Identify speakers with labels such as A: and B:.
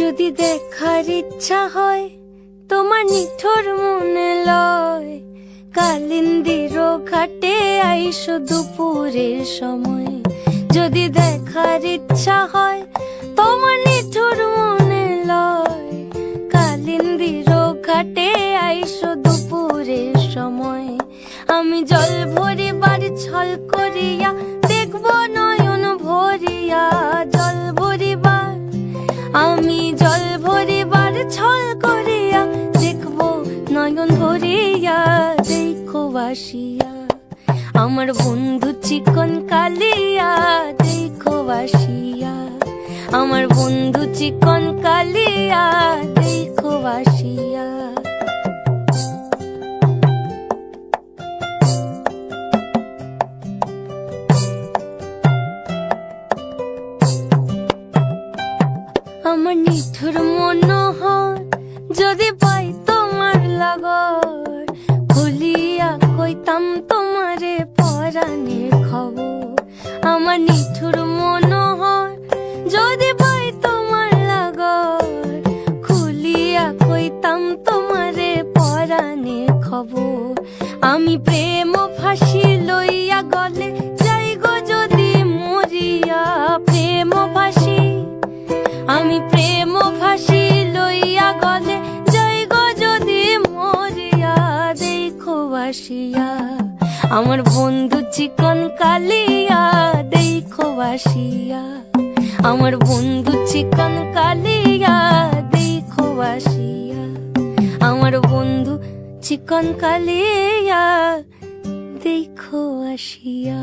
A: যদি দেখার ইচ্ছা হয় তোমার নিঠুর মনে লয়, কালিন্দির ঘাটে আইসো দুপুরের সময়। যদি দেখার ইচ্ছা হয় তোমার নিঠুর মনে লয়, কালিন্দির ঘাটে আইসো দুপুরের সময়। আমি জল ভরিবার ছল করিয়া দেখব নয়ন ভরিয়া, জল ভরিবার আমি জল ভরিবার ছল করিয়া দেখব নয়ন ভরিয়া। দেখো বাসিয়া আমার বন্ধু চিকন কালিয়া, দেখো বাসিয়া আমার বন্ধু চিকন কালিয়া, দেখো বাসিয়া। আমার নিঠুর মনোহর যদি পাই তোমার লাগর, খুলিয়া কইতাম তোমারে পরাণের খবর। আমার নিঠুর মনোহর যদি পাই তোমার লাগর, খুলিয়া কইতাম তোমারে পরাণের খবর। আমি প্রেম ফাঁসি লইয়া গলে যাই গো যদি মরিয়া, প্রেম ফাঁসি আমি প্রেম ফাঁসি লইয়া গলে যাই গো যদি মরিয়া। দেখো বাসিয়া আমার বন্ধু চিকন কালিয়া, দেখো বাসিয়া আমার বন্ধু চিকন কালিয়া, দেখো বাসিয়া আমার বন্ধু চিকন কালিয়া, দেখো আসিয়া।